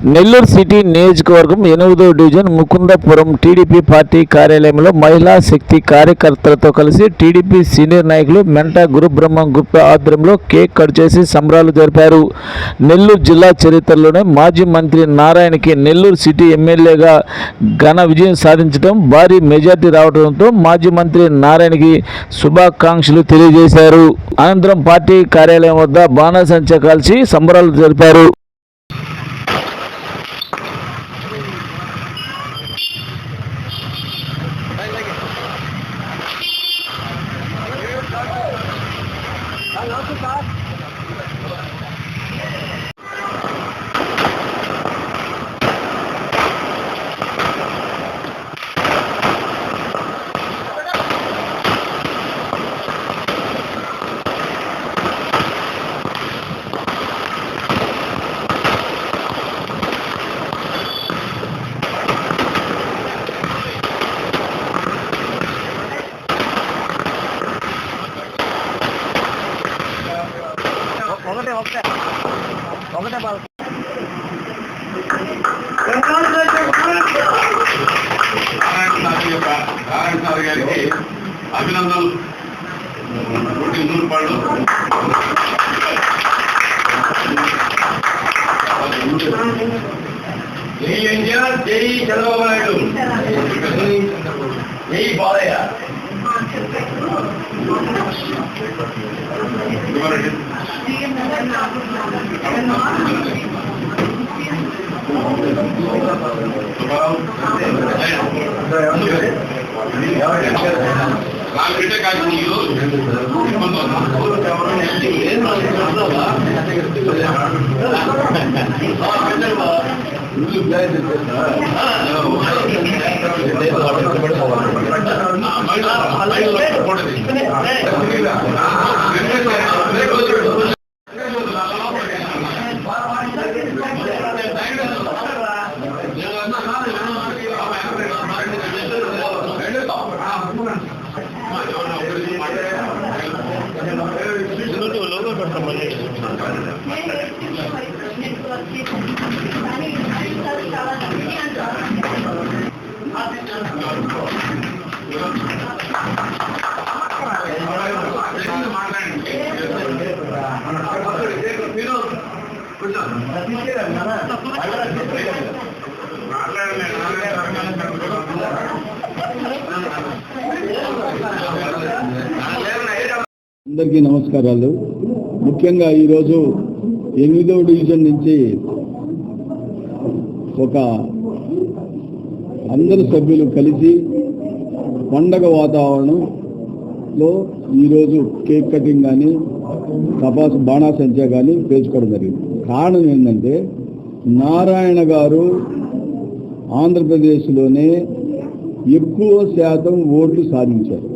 Nellore city నియోజకవర్గం 8వ division Mukundapuram TDP party కార్యాలయంలో మహిళా శక్తి కార్యకర్తలతో కలిసి టీడీపీ సీనియర్ నాయకులు మెంటా గురుబ్రహ్మ గుప్తా ఆధ్వర్యంలో కేక్ కట్ చేసి సంబరాలు జరిపారు. నెల్లూరు జిల్లా చరిత్రలోనే మాజీ మంత్రి నారాయణకి నెల్లూరు సిటీ ఎమ్మెల్యేగా ఘన విజయం సాధించడం, భారీ మెజార్టీ రావడంతో మాజీ మంత్రి నారాయణకి శుభాకాంక్షలు తెలియజేశారు. అనంతరం పార్టీ కార్యాలయం వద్ద బాణాసంచా కాల్చి సంబరాలు జరిపారు. ఒకటే బాల్ నారాయణ సార్ గారికి అభినందనలు. నూరుపాళ్ళు జై ఎన్టీఆర్, జై చంద్రబాబు నాయుడు, జై బాలయ్య. బిడ్డ కాదు అందరికీ నమస్కారాలు. ముఖ్యంగా ఈరోజు 8వ డివిజన్ నుంచి ఒక అందరు సభ్యులు కలిసి పండగ వాతావరణంలో ఈరోజు కేక్ కటింగ్ కానీ తపాసు బాణాసంచా కానీ పేర్చుకోవడం జరిగింది. కారణం ఏంటంటే నారాయణ గారు ఆంధ్రప్రదేశ్లోనే ఎక్కువ శాతం ఓట్లు సాధించారు.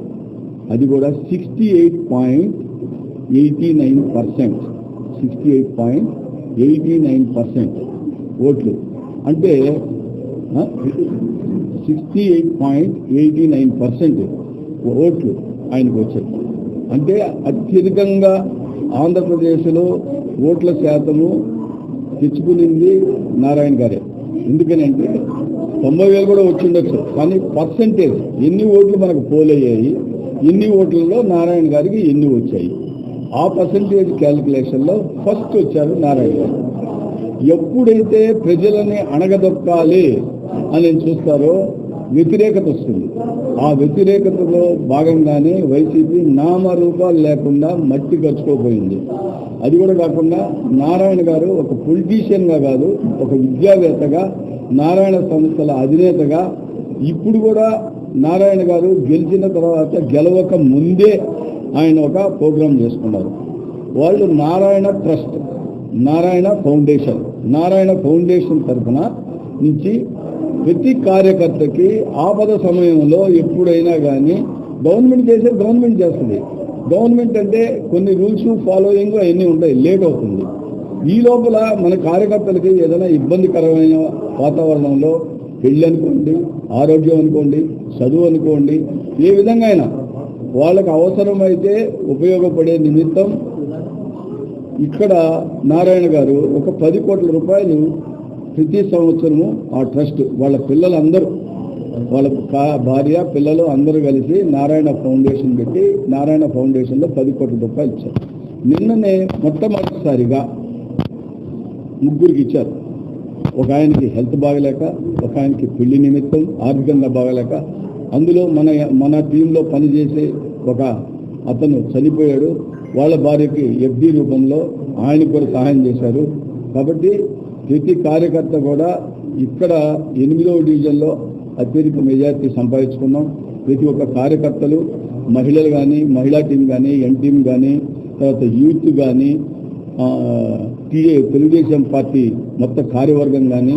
అది కూడా 68.89%. 68.89% ఓట్లు అంటే 68.89% ఓట్లు ఆయనకు వచ్చాయి. అంటే అత్యధికంగా ఆంధ్రప్రదేశ్లో ఓట్ల శాతము తెచ్చుకునింది నారాయణ గారే. ఎందుకనంటే 90,000 కూడా వచ్చిండొచ్చు, కానీ పర్సంటేజ్ ఎన్ని ఓట్లు మనకు పోలయ్యాయి, ఎన్ని ఓట్లలో నారాయణ గారికి ఎన్ని వచ్చాయి, ఆ పర్సంటేజ్ క్యాలిక్యులేషన్లో ఫస్ట్ వచ్చారు నారాయణ గారు. ఎప్పుడైతే ప్రజలని అణగదొక్కాలి అని చూస్తారో వ్యతిరేకత వస్తుంది. ఆ వ్యతిరేకతలో భాగంగానే వైసీపీ నామరూపాలు లేకుండా మట్టి గచ్చుకోపోయింది. అది కూడా కాకుండా నారాయణ గారు ఒక పొలిటీషియన్గా కాదు, ఒక విద్యావేత్తగా, నారాయణ సంస్థల అధినేతగా, ఇప్పుడు కూడా నారాయణ గారు గెలిచిన తర్వాత గెలవక ముందే ఆయన ఒక ప్రోగ్రాం చేసుకున్నారు. వాళ్ళు నారాయణ ట్రస్ట్, నారాయణ ఫౌండేషన్ తరఫున నుంచి ప్రతి కార్యకర్తకి ఆపద సమయంలో ఎప్పుడైనా కానీ గవర్నమెంట్ చేస్తుంది. గవర్నమెంట్ అంటే కొన్ని రూల్స్ ఫాలోయింగ్ అవన్నీ ఉంటాయి, లేట్ అవుతుంది. ఈ లోపల మన కార్యకర్తలకి ఏదైనా ఇబ్బందికరమైన వాతావరణంలో పెళ్ళి అనుకోండి, ఆరోగ్యం అనుకోండి, చదువు అనుకోండి, ఏ విధంగా అయినా వాళ్ళకు అవసరమైతే ఉపయోగపడే నిమిత్తం ఇక్కడ నారాయణ గారు ఒక 10 కోట్ల రూపాయలు ప్రతి సంవత్సరము ఆ ట్రస్ట్ వాళ్ళ పిల్లలందరూ, వాళ్ళ భార్య పిల్లలు అందరూ కలిసి నారాయణ ఫౌండేషన్ పెట్టి నారాయణ ఫౌండేషన్లో 10 కోట్ల రూపాయలు ఇచ్చారు. నిన్ననే మొట్టమొదటిసారిగా 3 ఇచ్చారు. ఒక ఆయనకి హెల్త్ బాగలేక, ఒక ఆయనకి పెళ్లి నిమిత్తం ఆర్థికంగా బాగలేక, అందులో మన టీంలో పనిచేసే ఒక అతను చనిపోయాడు. వాళ్ళ భార్యకి ఎఫ్డి రూపంలో ఆయన కూడా సహాయం చేశారు. కాబట్టి ప్రతి కార్యకర్త కూడా ఇక్కడ 8వ డివిజన్లో అత్యధిక మెజార్టీ సంపాదించుకున్నాం. ప్రతి ఒక్క కార్యకర్తలు, మహిళలు కానీ, మహిళా టీం కానీ, ఎన్ టీం కానీ, తర్వాత యూత్ కానీ, తెలుగుదేశం పార్టీ మొత్తం కార్యవర్గం కానీ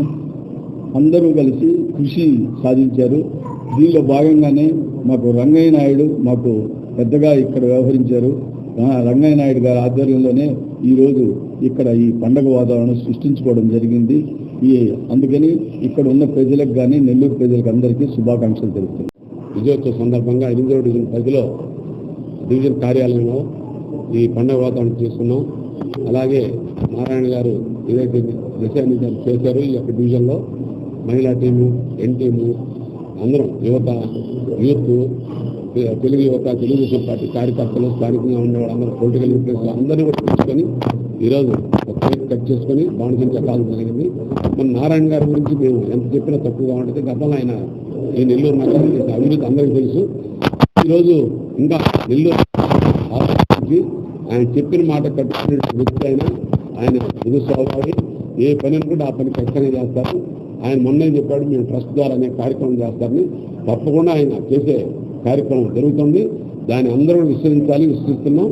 అందరూ కలిసి కృషి సాధించారు. దీనిలో భాగంగానే మాకు రంగయ్య నాయుడు మాకు పెద్దగా ఇక్కడ వ్యవహరించారు. రంగయ్య నాయుడు గారి ఆధ్వర్యంలోనే ఈరోజు ఇక్కడ ఈ పండగ వాతావరణం సృష్టించుకోవడం జరిగింది. అందుకని ఇక్కడ ఉన్న ప్రజలకు కానీ, నెల్లూరు ప్రజలకు అందరికీ శుభాకాంక్షలు తెలుపుతున్నాను. విజయోత్సవ సందర్భంగా 8వ డివిజన్ పరిధిలో డివిజన్ కార్యాలయంలో ఈ పండుగ వాతావరణం చేసుకున్నాం. అలాగే నారాయణ గారు ఏదైతే దిశానిర్దేశం చేశారో ఈ యొక్క డివిజన్లో మహిళా టీము, ఎన్ టీము, అందరం యువత, యూత్, తెలుగు యువత, తెలుగుదేశం పార్టీ కార్యకర్తలు, స్థానికంగా ఉండేవాళ్ళు అందరూ, పొలిటికల్ ఇన్ఫ్లుయెన్స్ అందరినీ కూడా తీసుకొని ఈరోజు ఒక కేక్ కట్ చేసుకొని బాణసంచ కాలం జరిగింది. మన నారాయణ గారి గురించి మేము ఎంత చెప్పినా తక్కువగా ఉంటుంది. గతంలో ఆయన ఈ నెల్లూరు నగరం చేసిన అభివృద్ధి అందరికీ తెలుసు. ఈరోజు ఇంకా నెల్లూరు ఆయన చెప్పిన మాట కట్టుకునే వ్యక్తి ఆయన నిరుత్సాహపడి ఏ పని అనుకుంటే ఆ పని ఖచ్చితంగా చేస్తారు. ఆయన మొన్నే చెప్పాడు మేము ట్రస్ట్ ద్వారా అనే కార్యక్రమం చేస్తారని. తప్పకుండా ఆయన చేసే కార్యక్రమం జరుగుతుంది. దాన్ని అందరూ విశ్వసించాలి, విశ్వసిస్తున్నాం.